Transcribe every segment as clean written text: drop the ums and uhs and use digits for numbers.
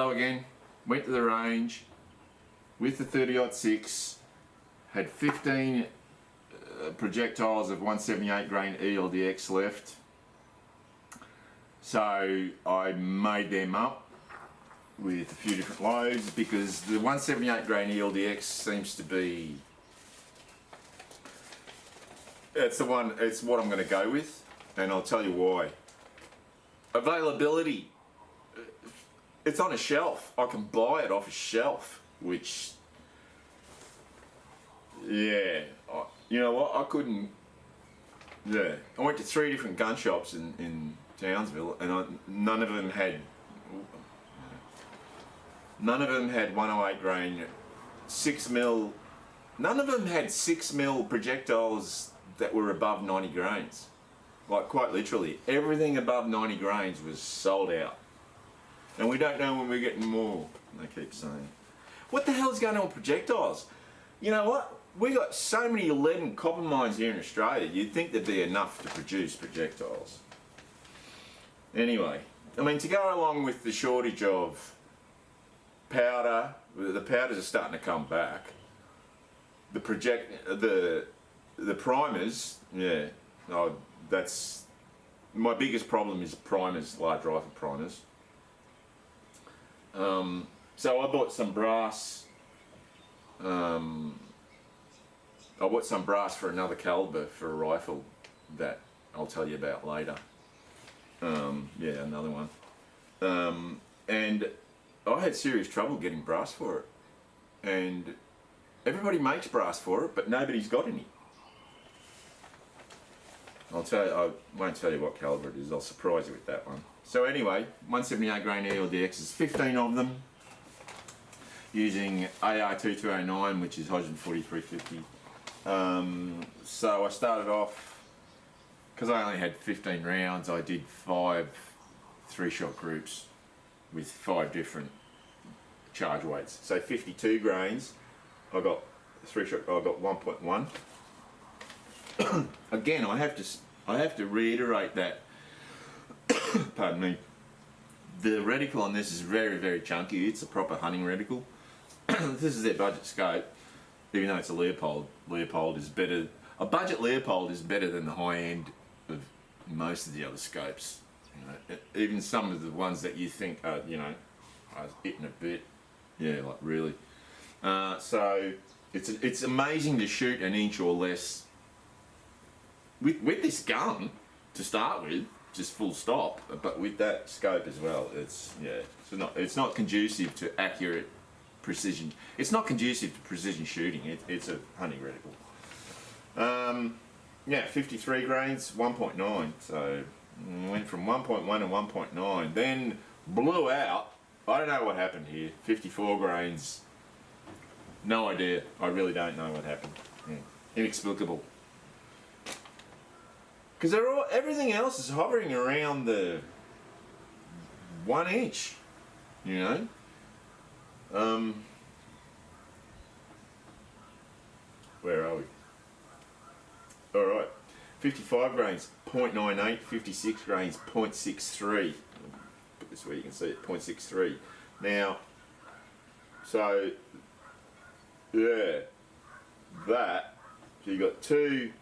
Hello again. Went to the range with the 30-06, had 15 projectiles of 178 grain ELDX left. So I made them up with a few different loads because the 178 grain ELDX seems to be, it's what I'm going to go with, and I'll tell you why. Availability. It's on a shelf. I can buy it off a shelf, which, yeah, you know what, I couldn't, yeah. I went to 3 different gun shops in Townsville, and none of them had 108 grain, 6mm, none of them had 6mm projectiles that were above 90 grains. Like, quite literally, everything above 90 grains was sold out. And we don't know when we're getting more, they keep saying. What the hell's going on with projectiles? You know what? We got so many lead and copper mines here in Australia, you'd think there'd be enough to produce projectiles. Anyway, I mean, to go along with the shortage of powder, the powders are starting to come back. The primers, yeah, that's my biggest problem is primers, large rifle primers. So I bought some brass. I bought some brass for another caliber for a rifle that I'll tell you about later. Yeah, another one. And I had serious trouble getting brass for it. And everybody makes brass for it, but nobody's got any. I'll tell you, I won't tell you what caliber it is, I'll surprise you with that one. So anyway, 178 grain ELDXs, 15 of them, using AR2209, which is Hodgdon 4350. So I started off, because I only had 15 rounds, I did 5 3-shot groups with 5 different charge weights. So 52 grains, I got 3-shot, I got 1.1. Again, I have to reiterate that, pardon me, the reticle on this is very, very chunky. It's a proper hunting reticle. This is their budget scope, even though it's a Leopold. Leopold is better, a budget Leopold is better than the high end of most of the other scopes. You know, even some of the ones that you think are, you know, are hitting a bit. Yeah, like really. So it's amazing to shoot an inch or less with this gun to start with, just full stop, but with that scope as well, it's not conducive to accurate precision. It's not conducive to precision shooting. It's a hunting reticle. Yeah, 53 grains, 1.9. So went from 1.1 to 1.9, then blew out. I don't know what happened here. 54 grains. No idea. I really don't know what happened. Yeah. Inexplicable. Because everything else is hovering around the 1 inch, you know. Where are we? All right, 55 grains, 0.98, 56 grains, 0.63. Put this where you can see it, 0.63. Now, so yeah, that. So you got 2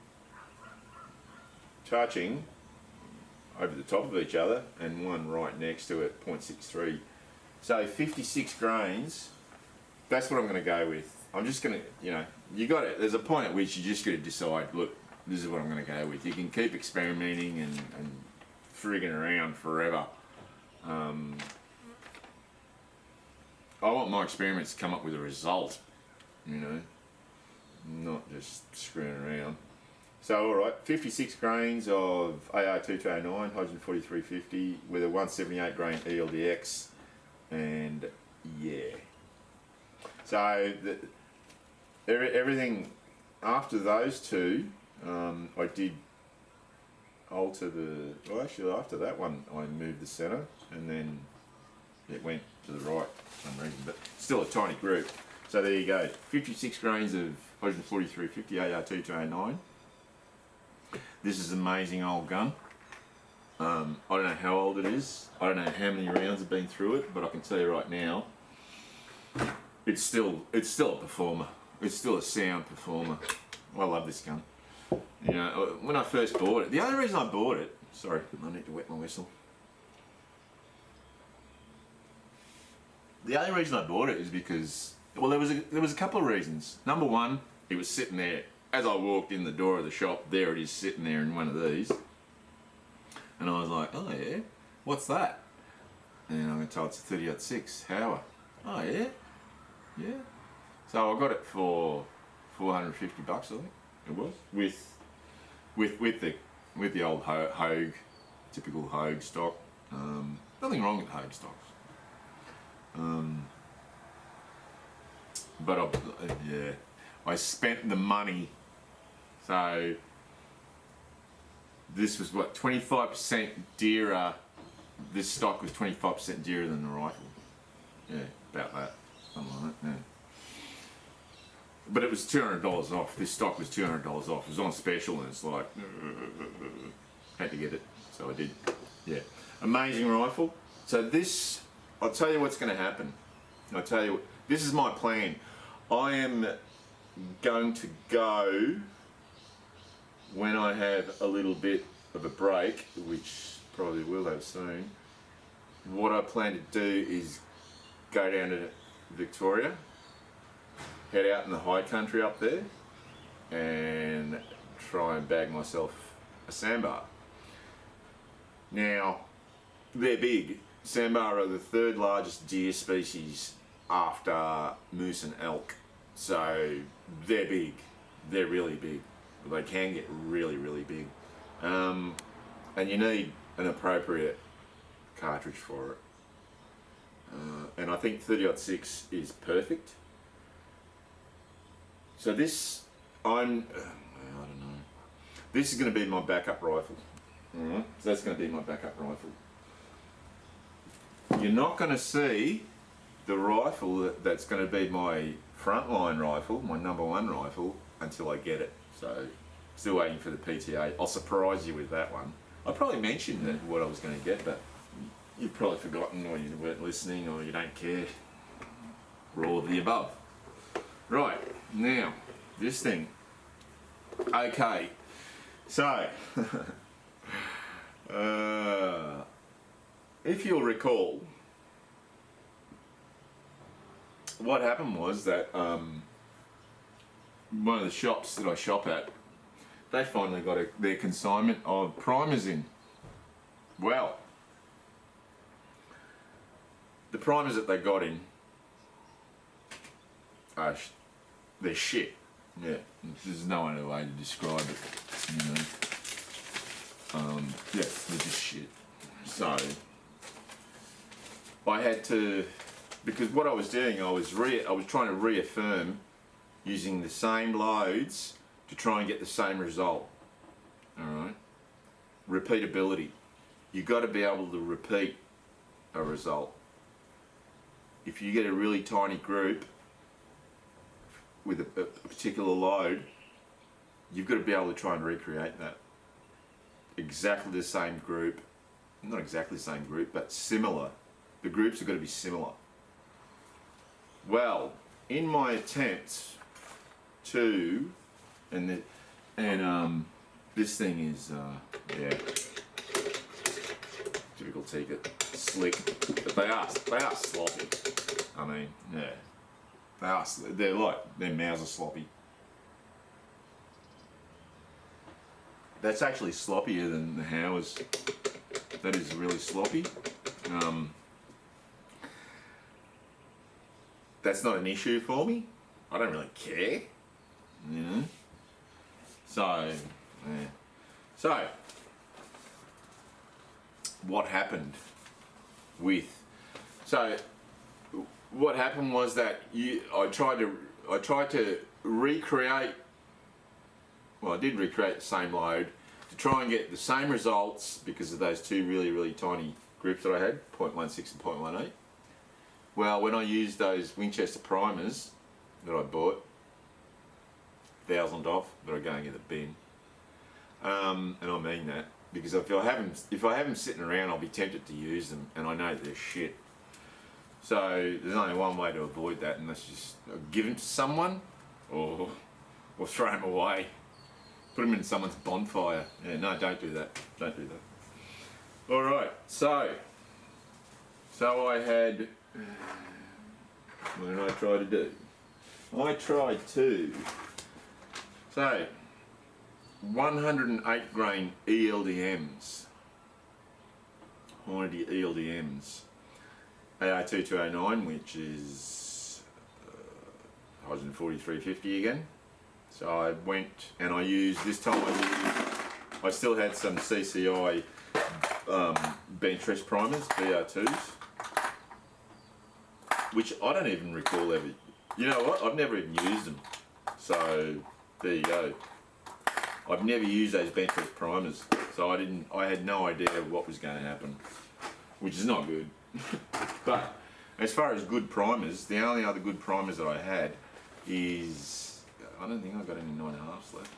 touching over the top of each other and 1 right next to it, 0.63. So 56 grains, that's what I'm going to go with. I'm just going to, you know, you got it. There's a point at which you just got to decide, look, this is what I'm going to go with. You can keep experimenting and frigging around forever. I want my experiments to come up with a result, you know, not just screwing around. So alright, 56 grains of AR2209, Hodgdon 4350 with a 178 grain ELDX, and yeah. So everything after those 2, I did alter the, well actually after that one I moved the centre and then it went to the right for some reason, but still a tiny group. So there you go, 56 grains of Hodgdon 4350 AR2209. This is an amazing old gun. I don't know how old it is. I don't know how many rounds have been through it, but I can tell you right now, it's still a performer. It's still a sound performer. I love this gun. You know, when I first bought it, the only reason I bought it, sorry, I need to wet my whistle. The only reason I bought it is because, well, there was a couple of reasons. Number one, it was sitting there as I walked in the door of the shop. There it is, sitting there in one of these, and I was like, oh yeah, what's that? And I'm told it's a 30-06 Howa. Oh yeah, yeah. So I got it for $450, I think it was, with the old Hogue, typical Hogue stock. Nothing wrong with Hogue stocks. But I spent the money. So this was what, 25% dearer. This stock was 25% dearer than the rifle. Yeah, about that, something like that. Yeah. But it was $200 off. This stock was $200 off. It was on special, and it's like had to get it, so I did. Yeah, amazing rifle. So this, I'll tell you what's going to happen. I'll tell you, this is my plan. I am going to go when I have a little bit of a break, which probably will have soon. What I plan to do is go down to Victoria, head out in the high country up there, and try and bag myself a sandbar. Now, they're big. Sandbar are the third largest deer species after moose and elk. So they're big. They're really big. They can get really, really big. And you need an appropriate cartridge for it. And I think 30-06 is perfect. So this, I don't know. This is going to be my backup rifle. Alright, so that's going to be my backup rifle. You're not going to see the rifle that's going to be my frontline rifle, my number one rifle, until I get it. So, still waiting for the PTA. I'll surprise you with that one. I probably mentioned that what I was going to get, but you've probably forgotten, or you weren't listening, or you don't care. Or all of the above. Right, now, this thing. Okay, so, if you'll recall, what happened was that one of the shops that I shop at, they finally got their consignment of primers in. Well, the primers that they got in are they're shit. Yeah, there's no other way to describe it. You know, yes, they're just shit. So I had to, because what I was doing, I was trying to reaffirm using the same loads to try and get the same result. Alright? Repeatability. You've got to be able to repeat a result. If you get a really tiny group with a particular load, you've got to be able to try and recreate that. Exactly the same group, not exactly the same group, but similar. The groups have got to be similar. Well, in my attempt to, this thing is, yeah, typical Tikka, slick, but they are sloppy. I mean, yeah, their mouths are sloppy. That's actually sloppier than the Howas. That is really sloppy. That's not an issue for me. I don't really care, you know. So, yeah. So, what happened what happened was that I tried to recreate. Well, I did recreate the same load to try and get the same results because of those two really, really tiny groups that I had, 0.16 and 0.18. Well, when I used those Winchester primers that I bought, 1,000 off, that are going in the bin, and I mean that, because if I have them sitting around, I'll be tempted to use them, and I know they're shit. So there's only one way to avoid that, and that's just give them to someone, or throw them away. Put them in someone's bonfire. Yeah, no, don't do that. Don't do that. All right, so I had. What did I try to do? I tried to. So 108 grain ELDMs. Quantity ELDMs. AR2209, which is 143.50 again. So I went and I used, this time I still had some CCI bench rest primers, BR2s, which I don't even recall ever, you know what, I've never even used them. So there you go. I've never used those bench rest primers, so I had no idea what was going to happen, which is not good. But as far as good primers, the only other good primers that I had is, I don't think I've got any 9.5s left,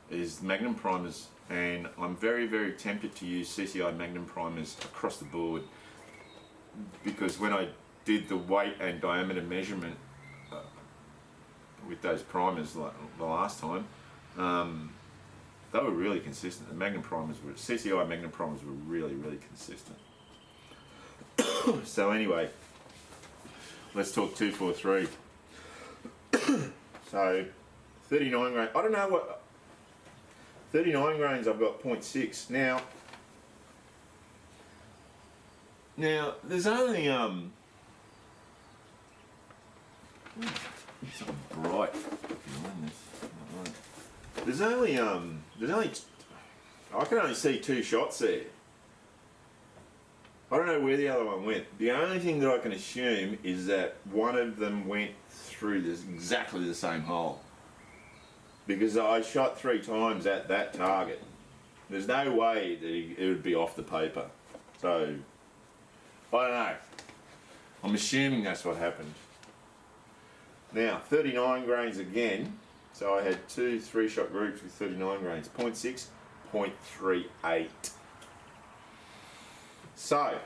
is Magnum primers, and I'm very, very tempted to use CCI Magnum primers across the board, because when I did the weight and diameter measurement with those primers like the last time, they were really consistent. The Magnum primers were, CCI Magnum primers were really, really consistent. So anyway, let's talk 243. So 39 grain, I don't know what, 39 grains I've got 0.6. Now there's only it's so bright behind this. There's only I can only see 2 shots there. I don't know where the other one went. The only thing that I can assume is that one of them went through exactly the same hole, because I shot 3 times at that target. There's no way that it would be off the paper. So I don't know. I'm assuming that's what happened. Now 39 grains again. So I had 2 3-shot groups with 39 grains. 0.6, 0.38. So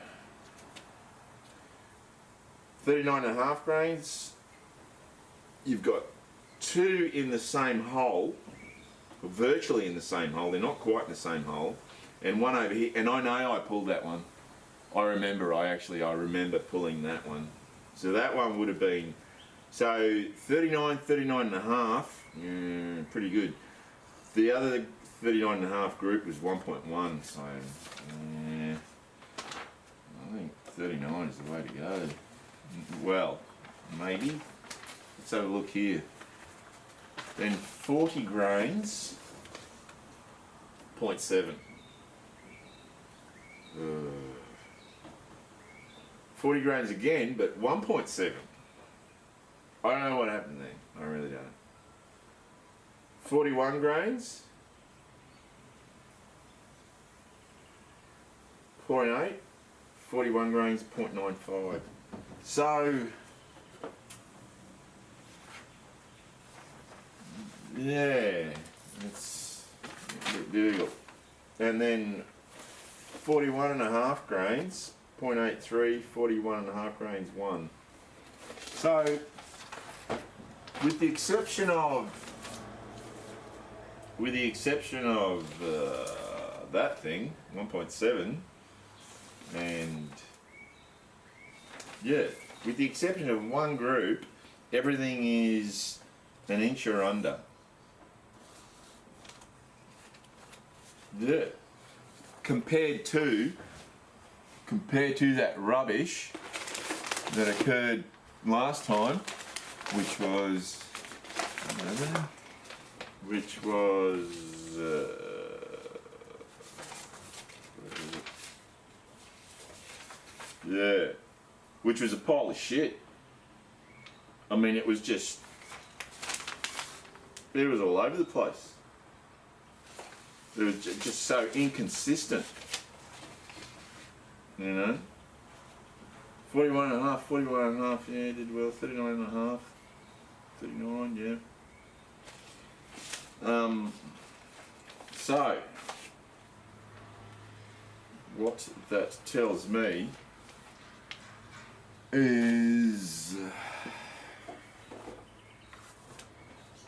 39.5 grains, you've got 2 in the same hole, virtually in the same hole, they're not quite in the same hole, and one over here, and I know I pulled that one. I remember pulling that one. So that one would have been, so 39, 39.5, pretty good. The other 39.5 group was 1.1, so I think 39 is the way to go. Well, maybe. Let's have a look here. Then 40 grains, 0.7. 40 grains again, but 1.7. I don't know what happened there. I really don't. 41 grains, 0.8. 41 grains, 0.95. So, yeah, it's a bit difficult. And then 41.5 grains, 0.83, 41.5 grains, 1. So, with the exception of that thing, 1.7, and yeah, with the exception of one group, everything is an inch or under. Yeah. Compared to that rubbish that occurred last time, which was yeah, which was a pile of shit. I mean, it was all over the place. It was just so inconsistent, you know. 41.5, yeah, did well. 39.5, 39, yeah. So what that tells me is,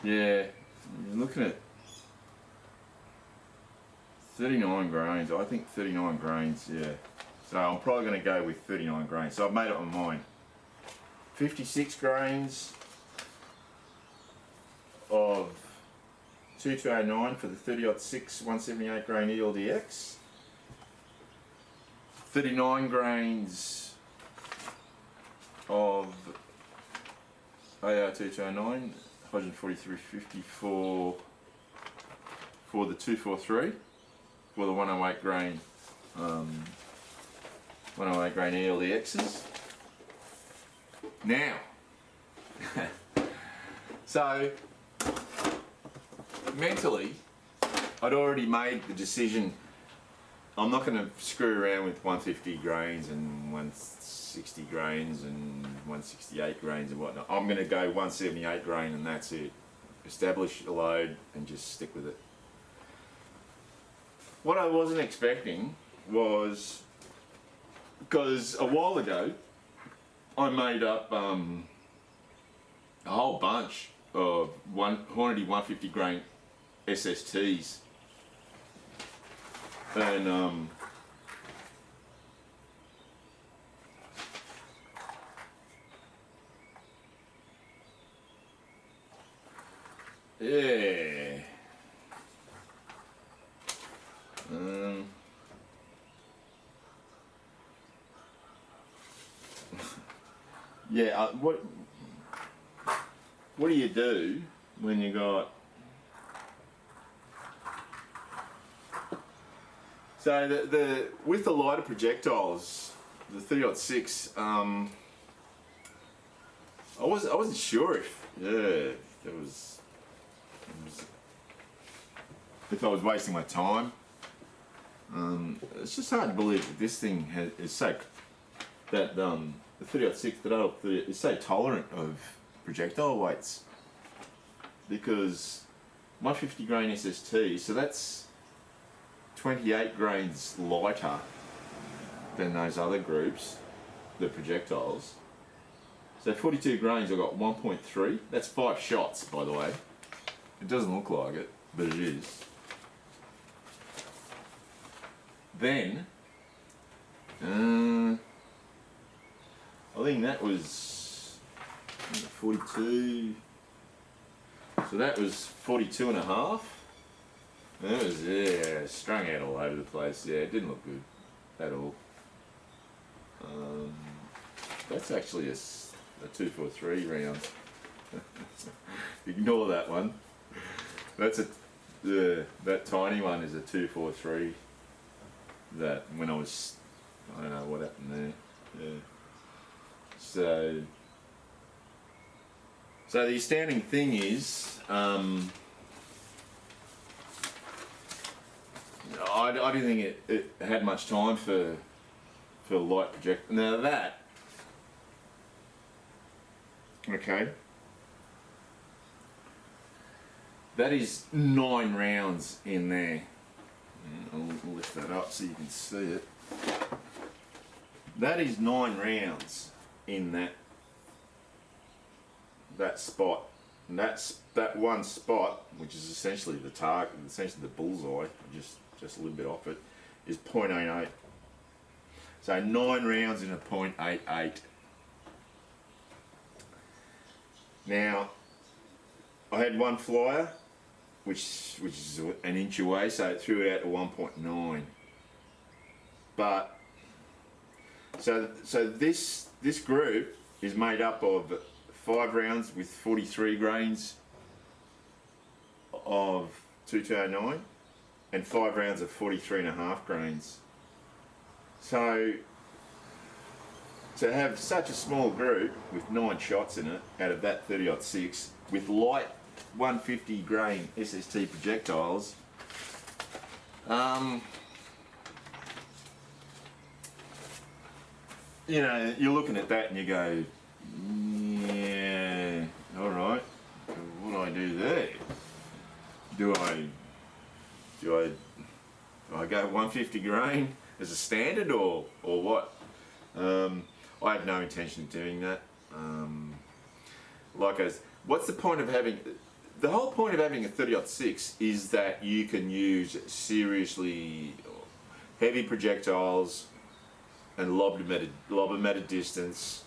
yeah, you're looking at 39 grains. I think 39 grains, yeah. So I'm probably going to go with 39 grains. So I've made up my mind. 56 grains of 2209 for the 30-06 178 grain ELDX. 39 grains of AR2209, 143.50 for the 243, for the 108 grain 108 grain ELDXs. Now, so mentally, I'd already made the decision. I'm not going to screw around with 150 grains and 160 grains and 168 grains and whatnot. I'm going to go 178 grain and that's it. Establish a load and just stick with it. What I wasn't expecting was, because a while ago I made up a whole bunch of quantity 150 grain SSTs, and yeah, yeah. What do you do when you got? So the with the lighter projectiles, the 30-06, I wasn't sure if if I was wasting my time. It's just hard to believe that this thing is so that the 30-06 is so tolerant of projectile weights, because 150 grain SST, so that's 28 grains lighter than those other groups, the projectiles. So 42 grains, I've got 1.3. That's 5 shots, by the way. It doesn't look like it, but it is. Then, I think that was 42. So that was 42 and a half. That was, yeah, strung out all over the place. Yeah, it didn't look good at all. That's actually a 243 round. Ignore that one. That's that tiny one is a 243. That when I don't know what happened there. Yeah. So the astounding thing is, I didn't think it had much time for light project. Now that, okay, that is 9 rounds in there. I'll lift that up so you can see it. That is 9 rounds in that spot. And that's that one spot, which is essentially the target, essentially the bullseye, just a little bit off it, is .88. So 9 rounds in a .88. Now, I had one flyer, which is an inch away, so it threw it out to 1.9. But so this group is made up of 5 rounds with 43 grains of 2209 and 5 rounds of 43.5 grains. So to have such a small group with 9 shots in it out of that 30-06 with light 150 grain SST projectiles, you know, you're looking at that and you go, yeah, all right, what do I do there? Do I go 150 grain as a standard or what? I have no intention of doing that. What's the point of having? The whole point of having a 30-06 is that you can use seriously heavy projectiles and lob them at a distance,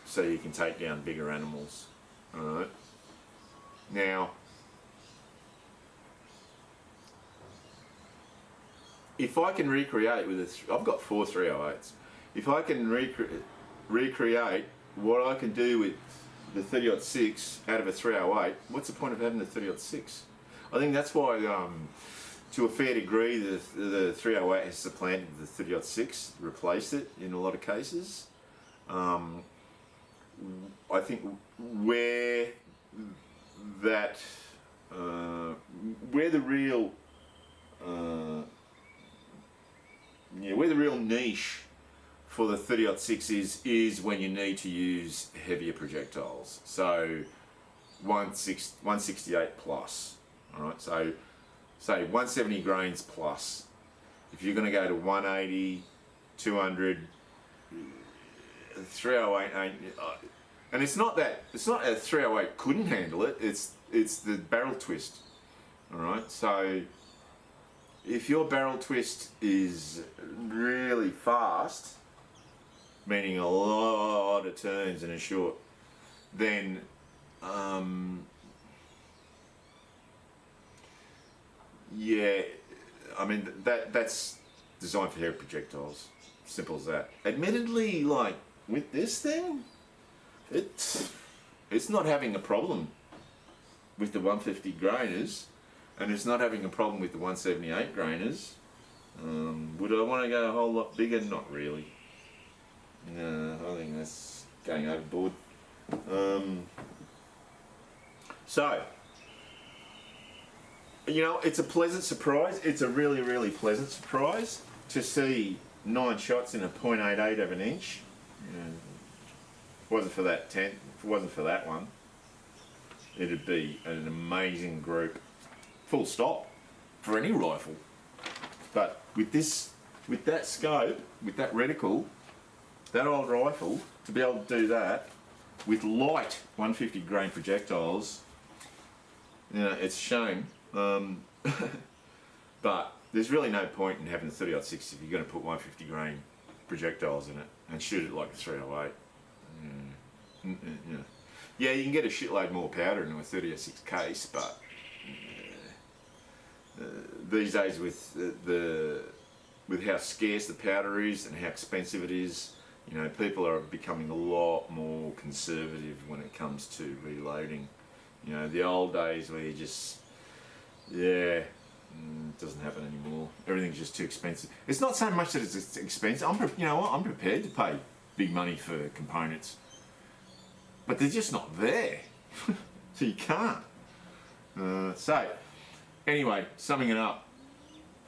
so you can take down bigger animals. All right. Now, if I can recreate I've got 4 308s. If I can recreate what I can do with the 30-06 out of a 308, what's the point of having the 30-06? I think that's why, to a fair degree, the 308 has supplanted the 30-06, replaced it in a lot of cases. I think where the real niche for the 30-06 is when you need to use heavier projectiles. So 168 plus. All right. So say 170 grains plus. If you're going to go to 180, 200, 308, and it's not that a 308 couldn't handle it. It's the barrel twist. All right. So if your barrel twist is really fast, meaning a lot of turns in a short, then yeah, I mean that's designed for heavy projectiles. Simple as that. Admittedly, like with this thing, it's not having a problem with the 150 grainers, and it's not having a problem with the 178 grainers. Would I want to go a whole lot bigger? Not really. No, I think that's going overboard. So, you know, it's a pleasant surprise. It's a really, really pleasant surprise to see 9 shots in a .88 of an inch. If it wasn't for that tent, if it wasn't for that one, it'd be an amazing group. Full stop for any rifle. But with that scope, with that reticle, that old rifle, to be able to do that with light 150 grain projectiles, you know, it's a shame. But there's really no point in having a 30-06 if you're going to put 150 grain projectiles in it and shoot it like a 308. Yeah, you can get a shitload more powder into a 30-06 case, but these days with how scarce the powder is and how expensive it is, you know, people are becoming a lot more conservative when it comes to reloading. You know, the old days where you just, it doesn't happen anymore. Everything's just too expensive. It's not so much that it's expensive. I'm prepared to pay big money for components, but they're just not there. So you can't. So, anyway, summing it up.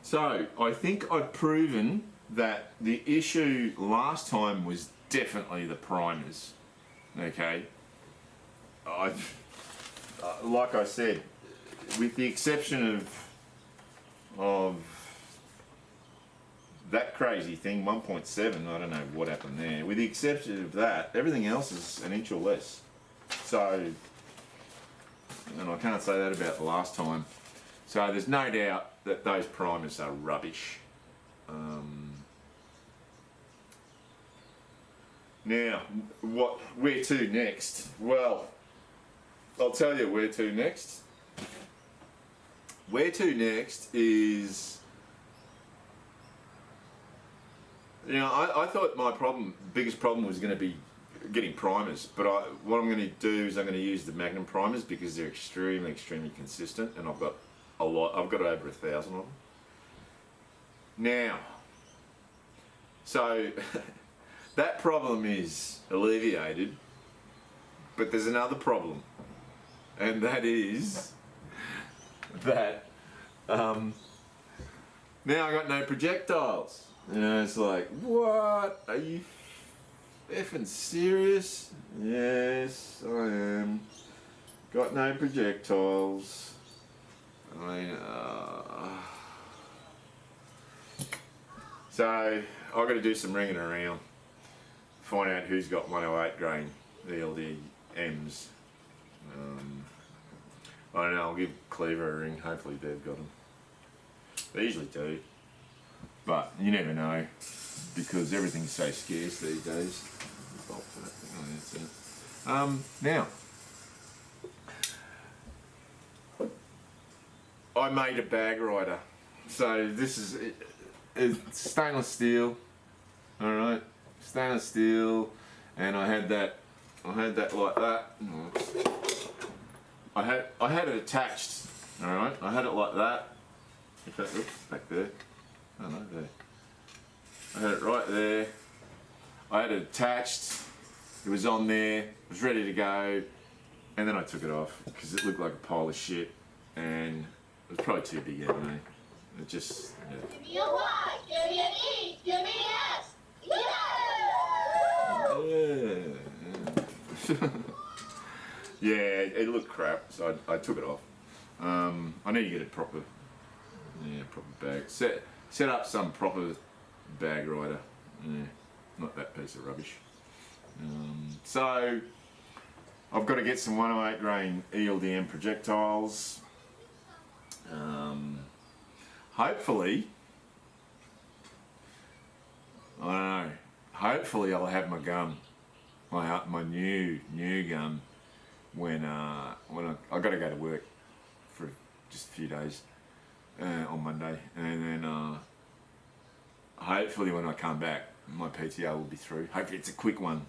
So, I think I've proven that the issue last time was definitely the primers. Okay? Like I said, with the exception of that crazy thing, 1.7, I don't know what happened there. With the exception of that, everything else is an inch or less. So, and I can't say that about the last time. So there's no doubt that those primers are rubbish. Now, where to next? Well, I'll tell you where to next. Where to next is, you know, I thought my biggest problem was going to be getting primers, but what I'm going to do is I'm going to use the Magnum primers because they're extremely, extremely consistent, and I've got a lot. I've got over 1,000 of them now. So that problem is alleviated, but there's another problem, and that is that now I got no projectiles. You know, it's like, what? Are you effing serious? Yes, I am. Got no projectiles. I mean, So I've got to do some ringing around, find out who's got 108 grain ELDMs. I don't know, I'll give Cleaver a ring, hopefully they've got them. They usually do, but you never know because everything's so scarce these days. Now, I made a bag rider. So this is it's stainless steel, all right, stainless steel, and I had that like that. I had it attached, all right. I had it like that. In fact, oops, back there. Oh no, there. I had it right there. I had it attached. It was on there. It was ready to go, and then I took it off because it looked like a pile of shit, and it was probably too big anyway. It just. Yeah. Give me a Y, give me an E, give me an S. Yeah! Yeah, it looked crap, so I took it off. I need to get a proper bag. Set up some proper bag rider. Yeah, not that piece of rubbish. So I've got to get some 108 grain ELDM projectiles. Hopefully, I don't know. Hopefully I'll have my gun, my new gun. When I got to go to work for just a few days on Monday, and then hopefully when I come back, my PTO will be through. Hopefully it's a quick one.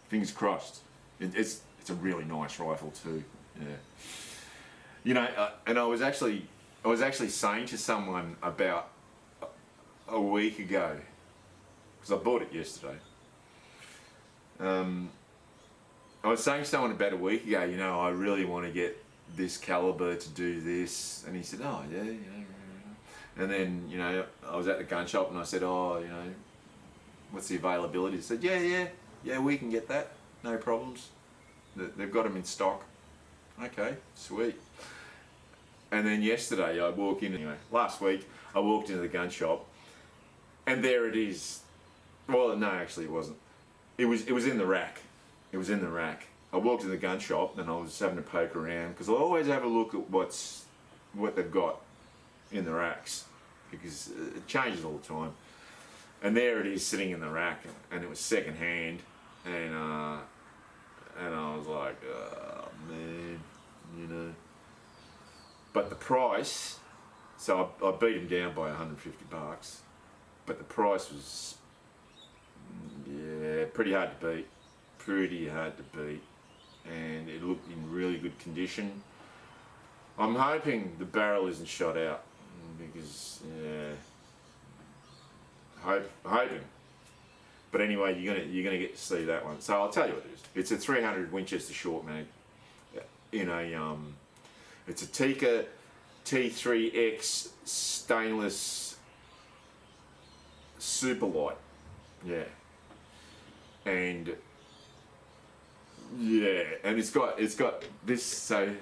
Fingers crossed. It's a really nice rifle too. Yeah. You know, and I was actually saying to someone about a week ago, because I bought it yesterday. I was saying to someone about a week ago, you know, I really want to get this caliber to do this, and he said, oh yeah, you know. And then, you know, I was at the gun shop and I said, oh, you know, what's the availability? He said, yeah, we can get that, no problems. They've got them in stock. Okay, sweet. And then yesterday I walk in, anyway, last week I walked into the gun shop, and there it is. Well, no, actually it wasn't. It was in the rack. It was in the rack. I walked in the gun shop and I was having to poke around because I always have a look at what they've got in the racks because it changes all the time. And there it is sitting in the rack, and it was second hand, and I was like, oh man, you know. But the price, so I beat him down by $150, but the price was, yeah, pretty hard to beat. Pretty hard to beat, and it looked in really good condition. I'm hoping the barrel isn't shot out because, yeah, hoping. But anyway, you're gonna get to see that one. So I'll tell you what it is. It's a 300 Winchester short mag in a it's a Tikka T3X stainless super light. Yeah, and yeah, and it's got this. So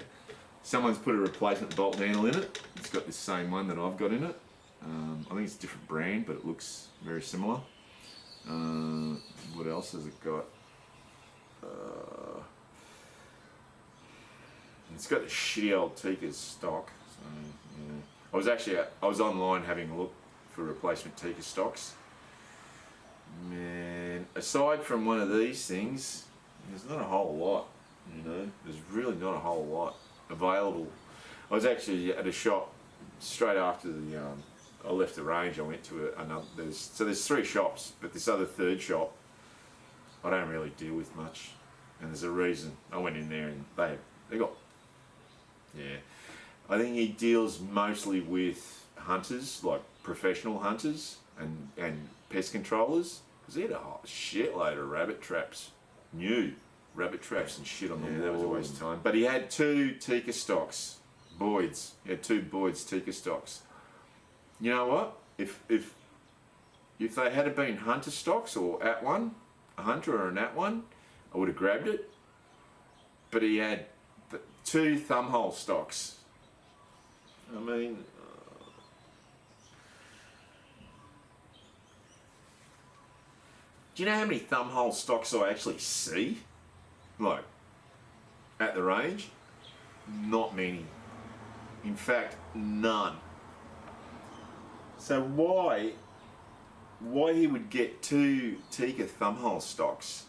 someone's put a replacement bolt handle in it. It's got this same one that I've got in it. I think it's a different brand, but it looks very similar. What else has it got? It's got the shitty old Tikka stock. So, yeah. I was online having a look for replacement Tikka stocks. Man, aside from one of these things, there's not a whole lot. You know, there's really not a whole lot available. I was actually at a shop straight after I left the range. I went to another. There's three shops, but this other third shop I don't really deal with much, and there's a reason. I went in there and they got, yeah. I think he deals mostly with hunters, like professional hunters and pest controllers, because he had a whole shitload of rabbit traps, new rabbit traps and shit on the wall. That was a waste of time. But he had two Tikka stocks, Boyd's. He had two Boyd's Tikka stocks. You know what? If they had been hunter stocks or at one, a hunter or an at one, I would have grabbed it. But he had two thumbhole stocks. I mean, Do you know how many thumbhole stocks I actually see? Like, at the range? Not many. In fact, none. So why he would get 2 Tikka thumbhole stocks?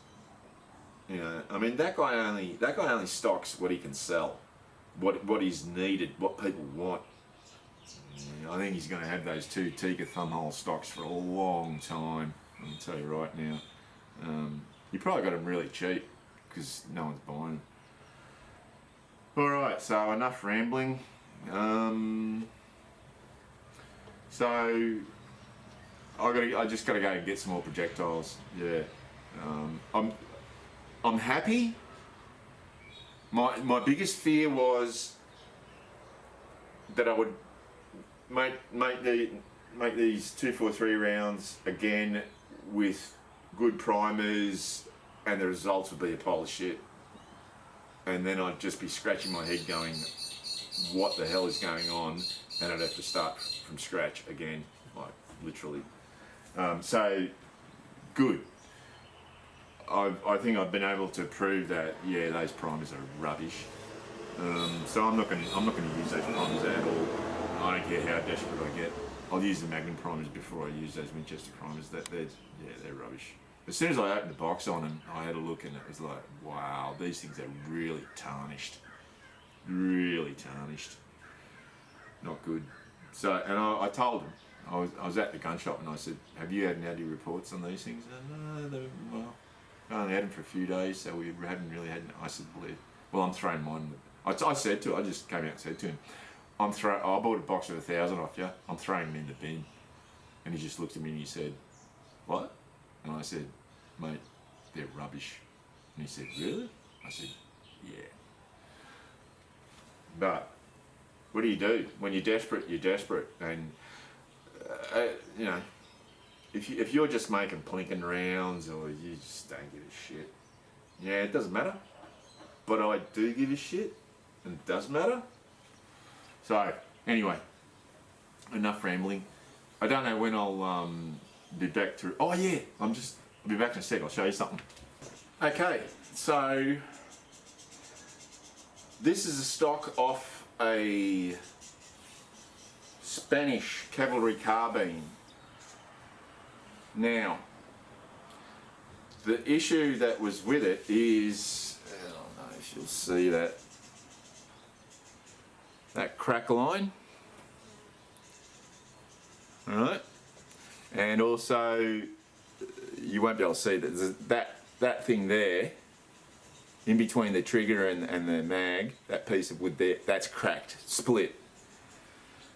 You know, I mean, that guy only stocks what he can sell, what is needed, what people want. Yeah, I think he's going to have those 2 Tikka thumbhole stocks for a long time. I can tell you right now. You probably got them really cheap because no one's buying them. All right, so enough rambling. So I just got to go and get some more projectiles. Yeah, I'm happy. My biggest fear was that I would make these 243 rounds again with good primers, and the results would be a pile of shit. And then I'd just be scratching my head going, what the hell is going on? And I'd have to start from scratch again, like literally. So, good. I think I've been able to prove that, yeah, those primers are rubbish. So I'm not going to use those primers at all. I don't care how desperate I get. I'll use the Magnum primers before I use those Winchester primers. They're rubbish. As soon as I opened the box on them, I had a look and it was like, wow, these things are really tarnished. Really tarnished. Not good. So, and I told them, I was at the gun shop and I said, have you had any reports on these things? And, no, well, I only had them for a few days, so we haven't really had. I said, well, I'm throwing mine. I said to, I just came out and said to him, I bought a box of 1,000 off you. I'm throwing them in the bin. And he just looked at me and he said, what? And I said, mate, they're rubbish. And he said, really? I said, yeah. But what do you do when you're desperate? You're desperate, and you know, if you're just making plinking rounds or you just don't give a shit, yeah, it doesn't matter. But I do give a shit, and it does matter. So anyway, enough rambling. I don't know when I'll be back to. Oh yeah, I'll be back in a sec. I'll show you something. Okay, so this is a stock off a Spanish cavalry carbine. Now, the issue that was with it is, I don't know if you'll see that crack line, alright, and also you won't be able to see that thing there in between the trigger and the mag, that piece of wood there, that's cracked, split.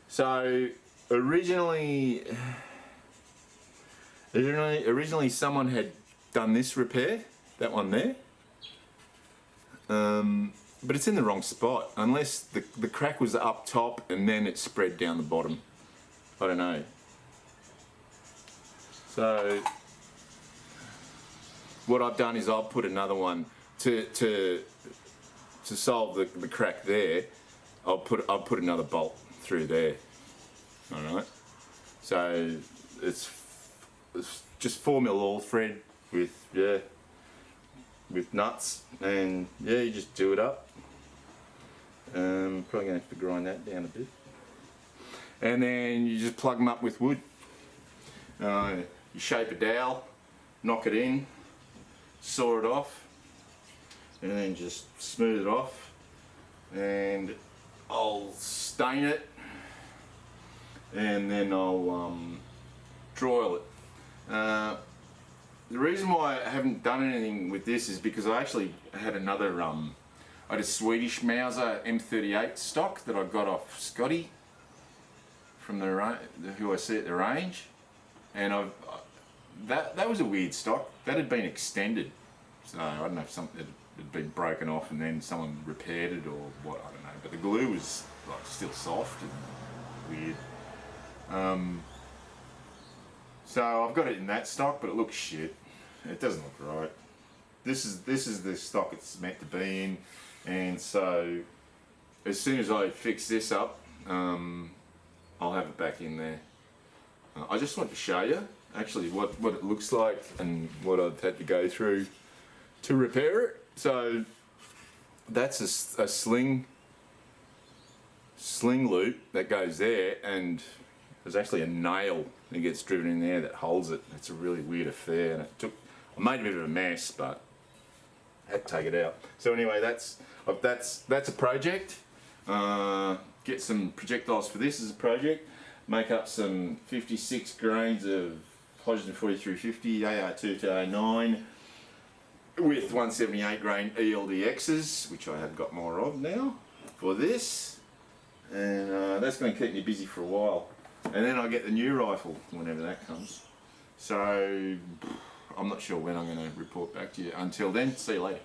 So originally someone had done this repair, that one there, but it's in the wrong spot, unless the crack was up top and then it spread down the bottom. I don't know. So what I've done is I've put another one to solve the crack there. I'll put another bolt through there. All right. So it's just 4mm all thread with nuts, and yeah, you just do it up. Probably gonna have to grind that down a bit, and then you just plug them up with wood. You shape a dowel, knock it in, saw it off, and then just smooth it off, and I'll stain it, and then I'll broil it. The reason why I haven't done anything with this is because I actually had another, I had a Swedish Mauser M38 stock that I got off Scotty from who I see at the range, and that was a weird stock. That had been extended, so I don't know if something had been broken off and then someone repaired it or what, I don't know. But the glue was like still soft and weird. So I've got it in that stock, but it looks shit. It doesn't look right. This is the stock it's meant to be in, and so as soon as I fix this up, I'll have it back in there. I just want to show you actually what it looks like and what I've had to go through to repair it. So that's a sling loop that goes there, and there's actually a nail that gets driven in there that holds it. It's a really weird affair, and I made a bit of a mess, but I had to take it out. So anyway, that's a project. Get some projectiles for this as a project. Make up some 56 grains of hydrogen 4350 AR2 to A9 with 178 grain ELDXs, which I have got more of now for this, and that's going to keep me busy for a while. And then I'll get the new rifle whenever that comes. So I'm not sure when I'm going to report back to you. Until then, see you later.